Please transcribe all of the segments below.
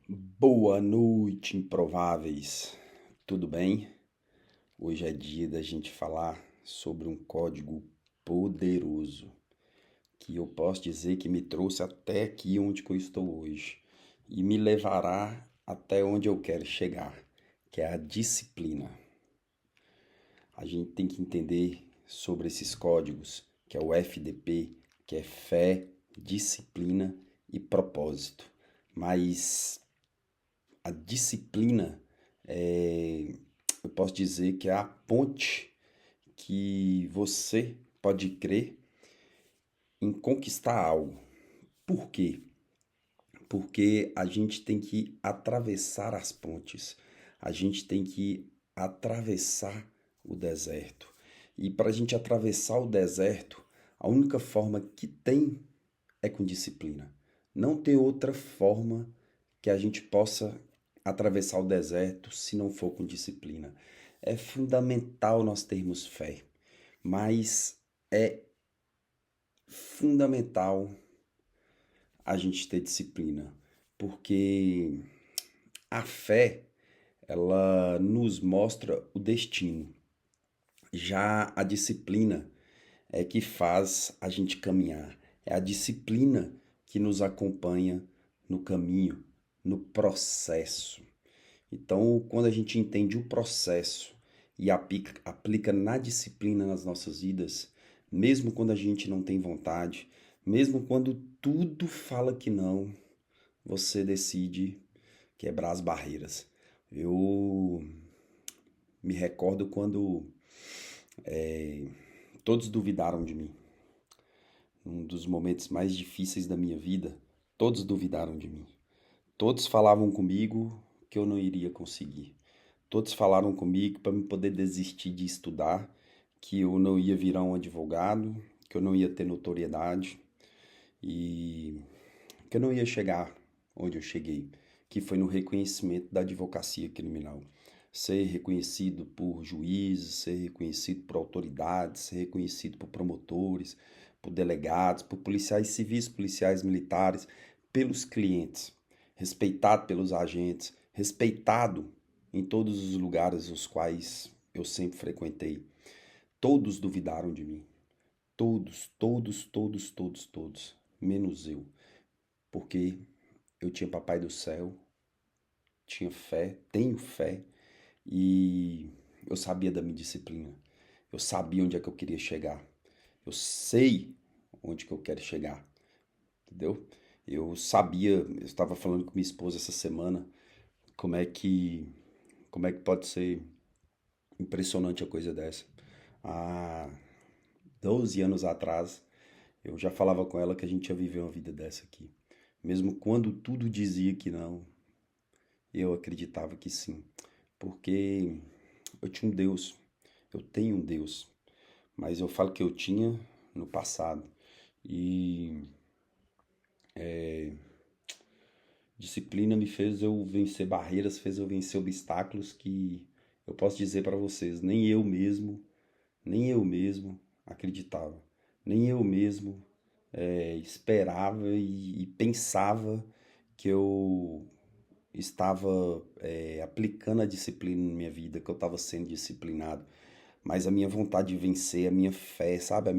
Boa noite, improváveis. Tudo bem? Hoje é dia da gente falar sobre um código poderoso que eu posso dizer que me trouxe até aqui onde que eu estou hoje e me levará até onde eu quero chegar, que é a disciplina. A gente tem que entender sobre esses códigos, que é o FDP, que é fé, disciplina e propósito. Mas a disciplina eu posso dizer que é a ponte que você pode crer em conquistar algo. Por quê? Porque a gente tem que atravessar as pontes, a gente tem que atravessar o deserto. E para a gente atravessar o deserto, a única forma que tem é com disciplina. Não tem outra forma que a gente possa atravessar o deserto se não for com disciplina. É fundamental nós termos fé, mas é fundamental a gente ter disciplina, porque a fé, ela nos mostra o destino. Já a disciplina é que faz a gente caminhar. É a disciplina que nos acompanha no caminho, no processo. Então, quando a gente entende o processo e aplica na disciplina nas nossas vidas, mesmo quando a gente não tem vontade, mesmo quando tudo fala que não, você decide quebrar as barreiras. Eu me recordo quando todos duvidaram de mim. Um dos momentos mais difíceis da minha vida, todos duvidaram de mim. Todos falavam comigo que eu não iria conseguir. Todos falaram comigo para me poder desistir de estudar, que eu não ia virar um advogado, que eu não ia ter notoriedade e que eu não ia chegar onde eu cheguei, que foi no reconhecimento da advocacia criminal. Ser reconhecido por juízes, ser reconhecido por autoridades, ser reconhecido por promotores, por delegados, por policiais civis, policiais militares, pelos clientes, respeitado pelos agentes, respeitado em todos os lugares os quais eu sempre frequentei. Todos duvidaram de mim. Todos, todos, todos, todos, todos. Menos eu. Porque eu tinha Papai do Céu, tinha fé, tenho fé e eu sabia da minha disciplina. Eu sabia onde é que eu queria chegar. Eu sei onde que eu quero chegar, entendeu? Eu sabia, eu estava falando com minha esposa essa semana como é que como é que pode ser impressionante a coisa dessa. Há 12 anos atrás, eu já falava com ela que a gente ia viver uma vida dessa aqui. Mesmo quando tudo dizia que não, eu acreditava que sim. Porque eu tinha um Deus, eu tenho um Deus, mas eu falo que eu tinha no passado. E disciplina me fez eu vencer barreiras, fez eu vencer obstáculos que eu posso dizer para vocês, nem eu mesmo acreditava, nem eu mesmo esperava e pensava que eu estava aplicando a disciplina na minha vida, que eu estava sendo disciplinado. Mas a minha vontade de vencer, a minha fé, sabe? A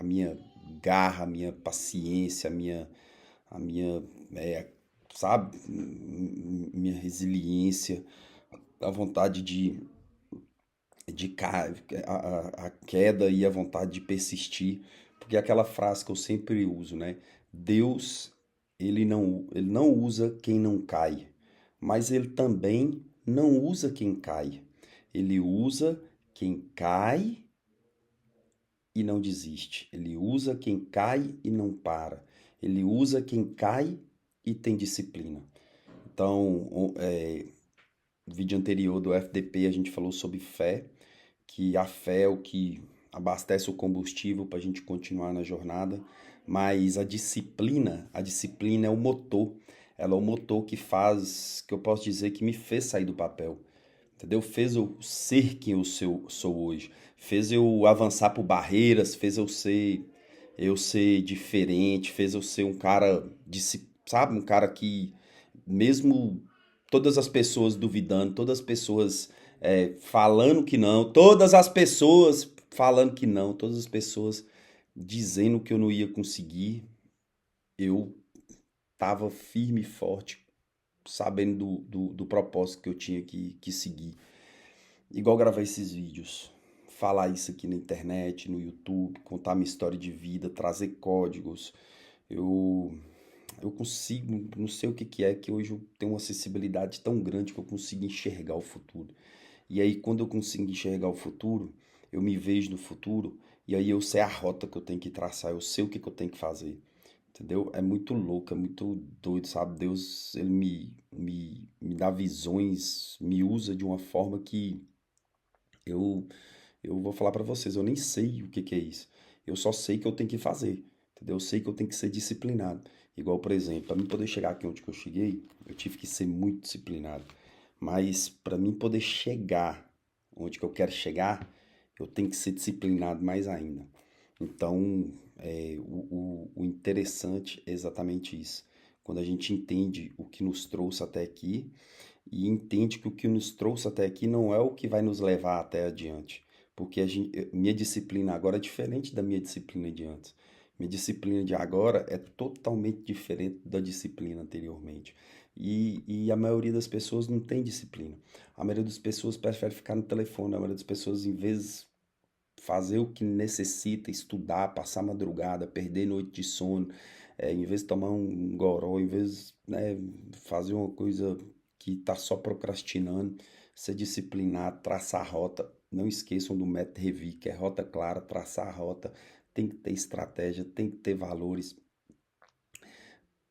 minha garra, a minha paciência, a minha sabe? Minha resiliência, a vontade a queda e a vontade de persistir, porque é aquela frase que eu sempre uso, né? Deus, ele não usa quem não cai, mas ele também não usa quem cai. Ele usa quem cai e não desiste. Ele usa quem cai e não para. Ele usa quem cai e tem disciplina. Então, no vídeo anterior do FDP a gente falou sobre fé, que a fé é o que abastece o combustível para a gente continuar na jornada, mas a disciplina é o motor. Ela é o motor que faz, que eu posso dizer que me fez sair do papel, entendeu? Fez eu ser quem sou hoje, fez eu avançar por barreiras, fez eu ser diferente, fez eu ser um cara, sabe, um cara que mesmo todas as pessoas duvidando, todas as pessoas falando que não, todas as pessoas falando que não, todas as pessoas dizendo que eu não ia conseguir, eu tava firme e forte, sabendo do propósito que eu tinha que seguir. Igual gravar esses vídeos, falar isso aqui na internet, no YouTube, contar minha história de vida, trazer códigos. Eu, eu consigo, não sei o que que é, que hoje eu tenho uma acessibilidade tão grande que eu consigo enxergar o futuro. E aí, quando eu consigo enxergar o futuro, eu me vejo no futuro, e aí eu sei a rota que eu tenho que traçar, eu sei o que que eu tenho que fazer. Entendeu? É muito louco, é muito doido, sabe? Deus, ele me dá visões, me usa de uma forma que eu, eu vou falar pra vocês, eu nem sei o que que é isso. Eu só sei que eu tenho que fazer, entendeu? Eu sei que eu tenho que ser disciplinado. Igual, por exemplo, para mim poder chegar aqui onde que eu cheguei, eu tive que ser muito disciplinado. Mas para mim poder chegar onde que eu quero chegar, eu tenho que ser disciplinado mais ainda. Então, o interessante é exatamente isso. Quando a gente entende o que nos trouxe até aqui e entende que o que nos trouxe até aqui não é o que vai nos levar até adiante. Porque minha disciplina agora é diferente da minha disciplina de antes. Minha disciplina de agora é totalmente diferente da disciplina anteriormente. E a maioria das pessoas não tem disciplina. A maioria das pessoas prefere ficar no telefone. A maioria das pessoas, em vez de fazer o que necessita, estudar, passar madrugada, perder noite de sono, em vez de tomar um goró, em vez, né, fazer uma coisa que está só procrastinando, ser disciplinado, traçar a rota. Não esqueçam do método Revi, que é rota clara, traçar a rota, tem que ter estratégia, tem que ter valores,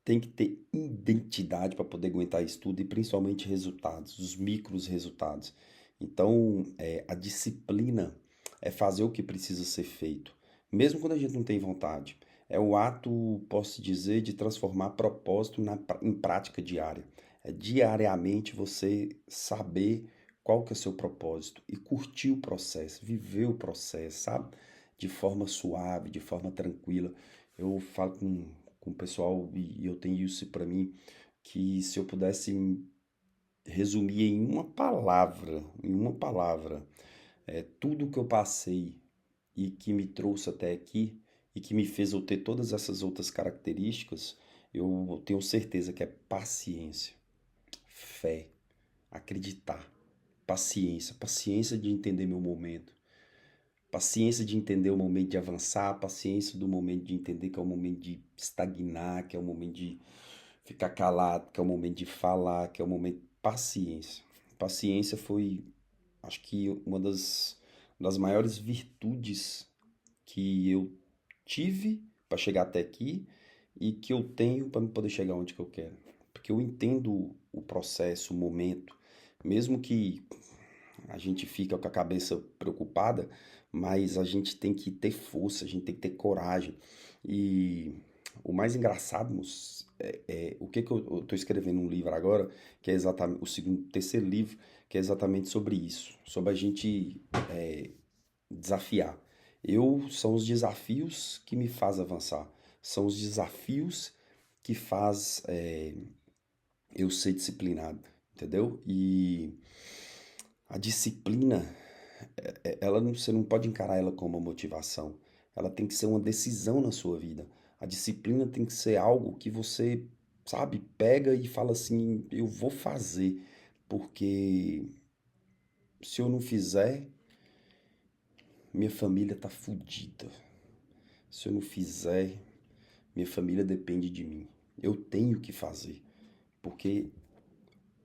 tem que ter identidade para poder aguentar isso tudo e principalmente resultados, os micros resultados. Então, a disciplina é fazer o que precisa ser feito, mesmo quando a gente não tem vontade. É o ato, posso dizer, de transformar propósito em prática diária. É diariamente você saber qual que é o seu propósito e curtir o processo, viver o processo, sabe? De forma suave, de forma tranquila. Eu falo com o pessoal e eu tenho isso para mim, que se eu pudesse resumir em uma palavra, tudo que eu passei e que me trouxe até aqui e que me fez eu ter todas essas outras características, eu tenho certeza que é paciência, fé, acreditar, paciência, paciência de entender meu momento, paciência de entender o momento de avançar, paciência do momento de entender que é o momento de estagnar, que é o momento de ficar calado, que é o momento de falar, que é o momento. Paciência. Paciência foi, acho que, das maiores virtudes que eu tive para chegar até aqui e que eu tenho para poder chegar onde que eu quero. Porque eu entendo o processo, o momento, mesmo que a gente fica com a cabeça preocupada, mas a gente tem que ter força, a gente tem que ter coragem. E o mais engraçado, moço, o que que eu tô escrevendo um livro agora, que é exatamente o segundo, terceiro livro, que é exatamente sobre isso, sobre a gente desafiar. São os desafios que me faz avançar, são os desafios que faz eu ser disciplinado, entendeu? E a disciplina você não pode encarar ela como uma motivação. Ela tem que ser uma decisão na sua vida. A disciplina tem que ser algo que você, sabe, pega e fala assim, eu vou fazer, porque se eu não fizer, minha família tá fodida. Se eu não fizer, minha família depende de mim. Eu tenho que fazer, porque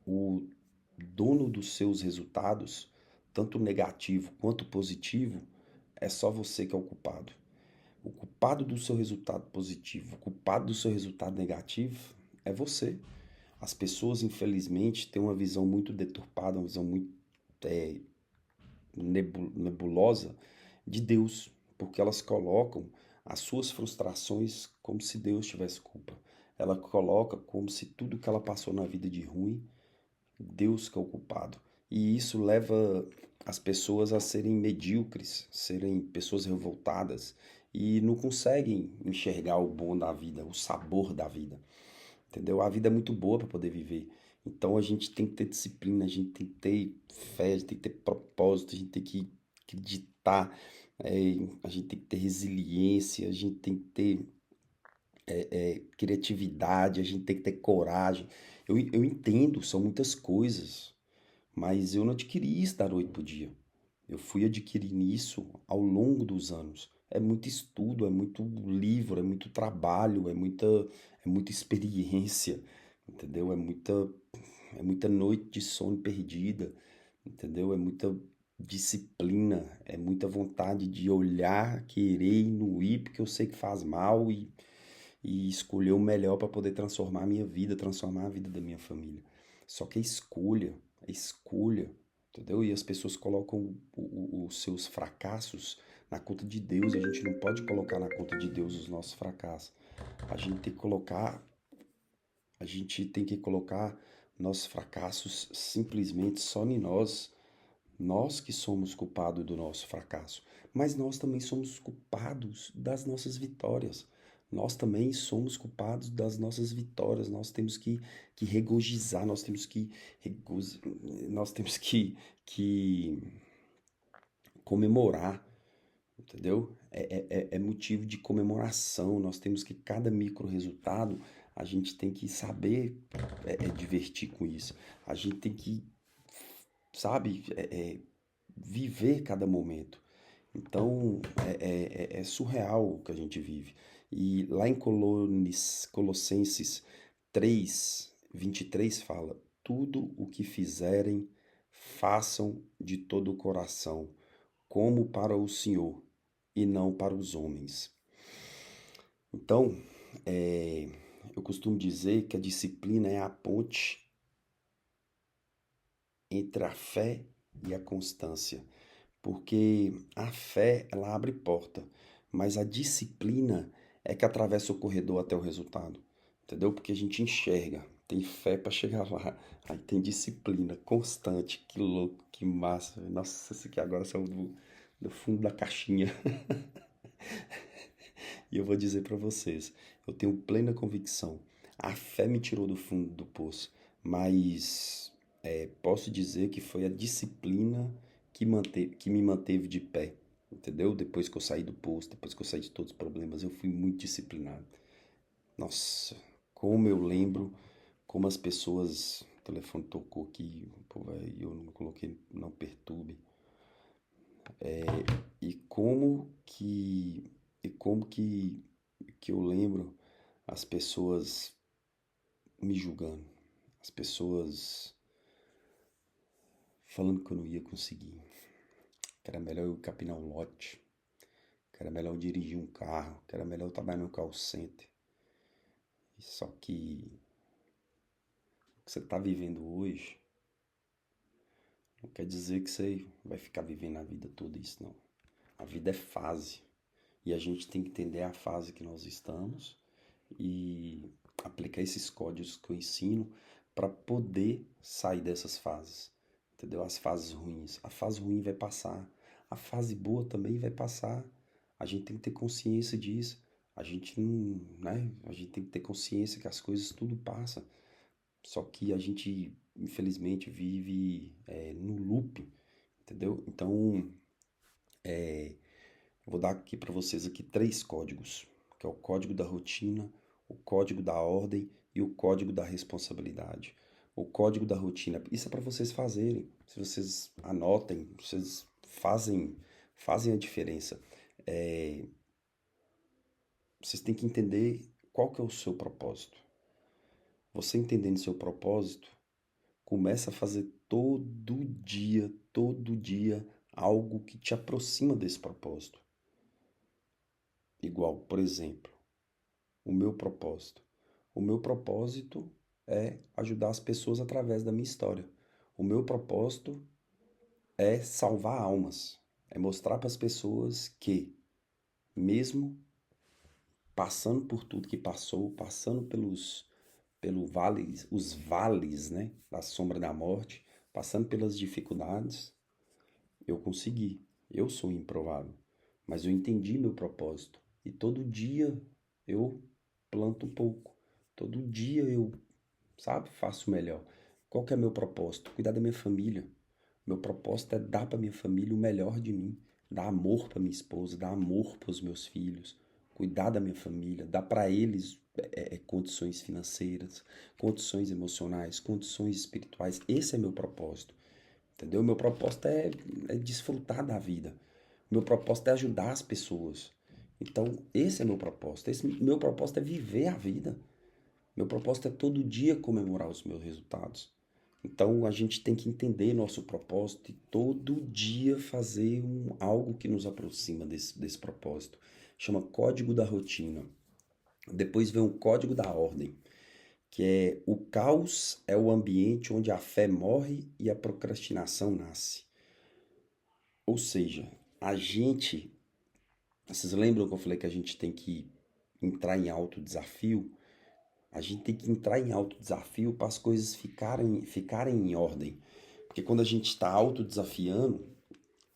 o dono dos seus resultados, tanto negativo quanto positivo, é só você que é o culpado. O culpado do seu resultado positivo, o culpado do seu resultado negativo é você. As pessoas, infelizmente, têm uma visão muito deturpada, uma visão muito é, nebulosa de Deus, porque elas colocam as suas frustrações como se Deus tivesse culpa. Ela coloca como se tudo que ela passou na vida de ruim, Deus que é o culpado. E isso leva as pessoas a serem medíocres, serem pessoas revoltadas e não conseguem enxergar o bom da vida, o sabor da vida. entendeu? A vida é muito boa para poder viver. Então a gente tem que ter disciplina, a gente tem que ter fé, a gente tem que ter propósito, a gente tem que acreditar, a gente tem que ter resiliência, a gente tem que ter criatividade, a gente tem que ter coragem. Eu entendo, são muitas coisas, mas eu não adquiri isso da noite pro dia. Eu fui adquirindo isso ao longo dos anos. É muito estudo, é muito livro, é muito trabalho, é muita experiência, entendeu? É muita noite de sono perdida, entendeu? É muita disciplina, é muita vontade de olhar, querer ir no ir, porque eu sei que faz mal e escolher o melhor para poder transformar a minha vida, transformar a vida da minha família. Só que é escolha, entendeu? E as pessoas colocam os seus fracassos na conta de Deus, e a gente não pode colocar na conta de Deus os nossos fracassos. A gente tem que colocar, a gente tem que colocar nossos fracassos simplesmente só em nós. Nós que somos culpados do nosso fracasso, mas nós também somos culpados das nossas vitórias. Nós também somos culpados das nossas vitórias. Nós temos que regozijar, nós temos que comemorar, entendeu? É motivo de comemoração. Nós temos que, cada micro resultado, a gente tem que saber divertir com isso. A gente tem que, sabe, viver cada momento. Então, é surreal o que a gente vive. E lá em Colossenses 3:23 fala: tudo o que fizerem, façam de todo o coração, como para o Senhor e não para os homens. Então, é, eu costumo dizer que a disciplina é a ponte entre a fé e a constância. Porque a fé, ela abre porta, mas a disciplina é que atravessa o corredor até o resultado, entendeu? Porque a gente enxerga, tem fé para chegar lá, aí tem disciplina constante, que louco, que massa. Nossa, isso aqui agora saiu do fundo da caixinha. E eu vou dizer para vocês, eu tenho plena convicção, a fé me tirou do fundo do poço, mas posso dizer que foi a disciplina que me manteve de pé, entendeu? Depois que eu saí do poço, depois que eu saí de todos os problemas, eu fui muito disciplinado. Nossa, como eu lembro, como as pessoas, o telefone tocou aqui, pô, véi, eu não coloquei, não perturbe. E como que eu lembro as pessoas me julgando, as pessoas falando que eu não ia conseguir, que era melhor eu capinar um lote, que era melhor eu dirigir um carro, que era melhor eu trabalhar no call center. Só que o que você está vivendo hoje não quer dizer que você vai ficar vivendo a vida toda isso, não. A vida é fase. E a gente tem que entender a fase que nós estamos e aplicar esses códigos que eu ensino para poder sair dessas fases, entendeu? As fases ruins. A fase ruim vai passar, a fase boa também vai passar. A gente tem que ter consciência disso. A gente não, né? A gente tem que ter consciência que as coisas tudo passa. Só que a gente, infelizmente, vive no loop, entendeu? Então, eu vou dar aqui para vocês aqui 3 códigos, que é o código da rotina, o código da ordem e o código da responsabilidade. O código da rotina, isso é para vocês fazerem. Se vocês anotem, vocês fazem a diferença. É, vocês têm que entender qual que é o seu propósito. Você entendendo seu propósito, começa a fazer todo dia, algo que te aproxima desse propósito. Igual, por exemplo, o meu propósito. O meu propósito é ajudar as pessoas através da minha história. O meu propósito é salvar almas, é mostrar para as pessoas que, mesmo passando por tudo que passou, passando os vales, né, da sombra da morte, passando pelas dificuldades, eu consegui. Eu sou improvável, mas eu entendi meu propósito e todo dia eu planto um pouco. Todo dia eu, sabe, faço melhor. Qual que é meu propósito? Cuidar da minha família. Meu propósito é dar para minha família o melhor de mim, dar amor para minha esposa, dar amor para os meus filhos, cuidar da minha família, dar para eles condições financeiras, condições emocionais, condições espirituais. Esse é meu propósito, entendeu? Meu propósito é desfrutar da vida. Meu propósito é ajudar as pessoas. Então, esse é meu propósito. Esse meu propósito é viver a vida. Meu propósito é todo dia comemorar os meus resultados. Então a gente tem que entender nosso propósito e todo dia fazer algo que nos aproxima desse propósito. Chama código da rotina. Depois vem o código da ordem, que é o caos é o ambiente onde a fé morre e a procrastinação nasce. Ou seja, a gente, vocês lembram que eu falei que a gente tem que entrar em alto desafio? A gente tem que entrar em alto desafio para as coisas ficarem em ordem. Porque quando a gente está autodesafiando,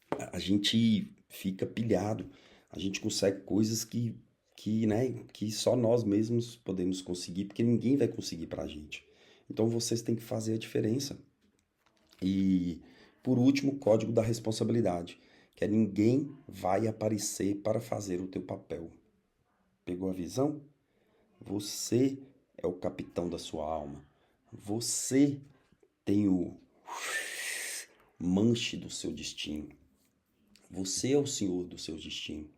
a gente fica pilhado. A gente consegue coisas que só nós mesmos podemos conseguir, porque ninguém vai conseguir pra gente. Então vocês têm que fazer a diferença. E, por último, o código da responsabilidade, que é ninguém vai aparecer para fazer o teu papel. Pegou a visão? Você é o capitão da sua alma. Você tem o manche do seu destino. Você é o senhor do seu destino.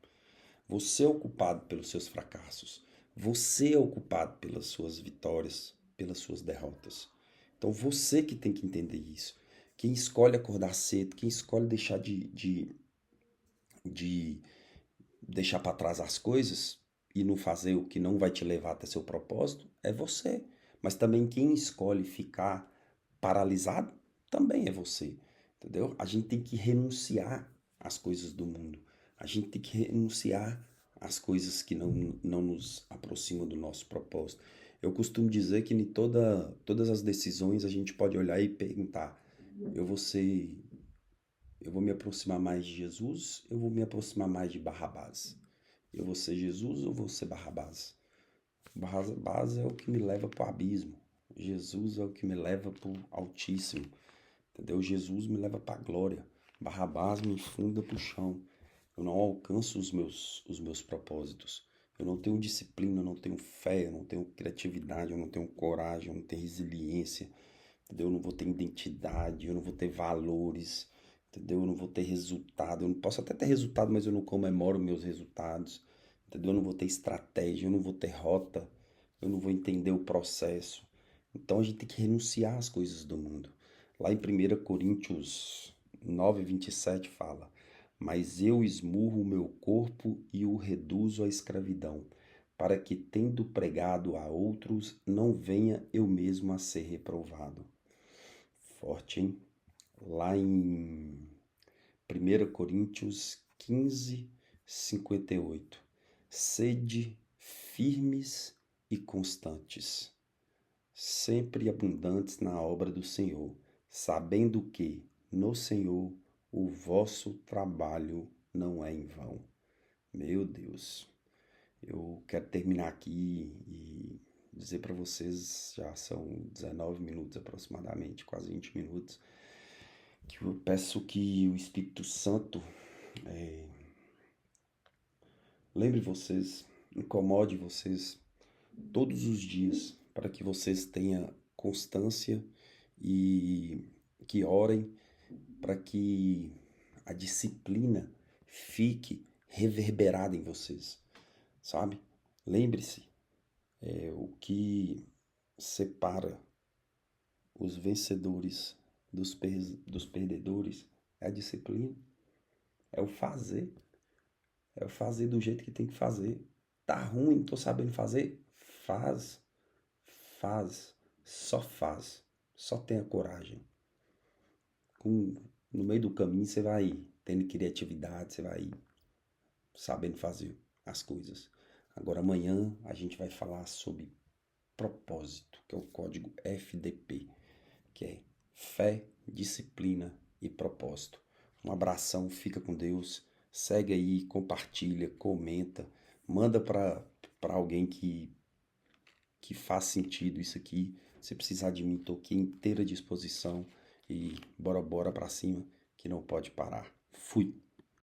Você é o culpado pelos seus fracassos. Você é o culpado pelas suas vitórias, pelas suas derrotas. Então você que tem que entender isso. Quem escolhe acordar cedo, quem escolhe deixar de deixar para trás as coisas e não fazer o que não vai te levar até seu propósito, é você. Mas também quem escolhe ficar paralisado também é você, entendeu? A gente tem que renunciar às coisas do mundo. A gente tem que renunciar às coisas que não nos aproximam do nosso propósito. Eu costumo dizer que em todas as decisões a gente pode olhar e perguntar: eu vou ser, eu vou me aproximar mais de Jesus, eu vou me aproximar mais de Barrabás. Eu vou ser Jesus ou vou ser Barrabás? Barrabás é o que me leva para o abismo. Jesus é o que me leva para o Altíssimo. Entendeu? Jesus me leva para a glória. Barrabás me funda para o chão. Eu não alcanço os meus propósitos. Eu não tenho disciplina, eu não tenho fé, eu não tenho criatividade, eu não tenho coragem, eu não tenho resiliência. Entendeu? Eu não vou ter identidade, eu não vou ter valores. Entendeu? Eu não vou ter resultado. Eu não posso até ter resultado, mas eu não comemoro meus resultados. Entendeu? Eu não vou ter estratégia, eu não vou ter rota, eu não vou entender o processo. Então a gente tem que renunciar às coisas do mundo. Lá em 1 Coríntios 9:27 fala: Mas eu esmurro o meu corpo e o reduzo à escravidão, para que, tendo pregado a outros, não venha eu mesmo a ser reprovado. Forte, hein? Lá em 1 Coríntios 15:58. Sede firmes e constantes, sempre abundantes na obra do Senhor, sabendo que no Senhor o vosso trabalho não é em vão. Meu Deus, eu quero terminar aqui e dizer para vocês, já são 19 minutos aproximadamente, quase 20 minutos, que eu peço que o Espírito Santo lembre vocês, incomode vocês todos os dias, para que vocês tenham constância e que orem para que a disciplina fique reverberada em vocês, sabe? Lembre-se, o que separa os vencedores dos perdedores é a disciplina, é o fazer, é o fazer do jeito que tem que fazer. Tá ruim, não tô sabendo fazer? Faz, faz, só faz, só tenha coragem. Com, no meio do caminho você vai tendo criatividade, você vai sabendo fazer as coisas. Agora amanhã a gente vai falar sobre propósito, que é o código FDP, que é fé, disciplina e propósito. Um abração, fica com Deus, segue aí, compartilha, comenta, manda para alguém que faz sentido isso aqui. Se precisar de mim, tô aqui inteira disposição e bora pra cima, que não pode parar. Fui!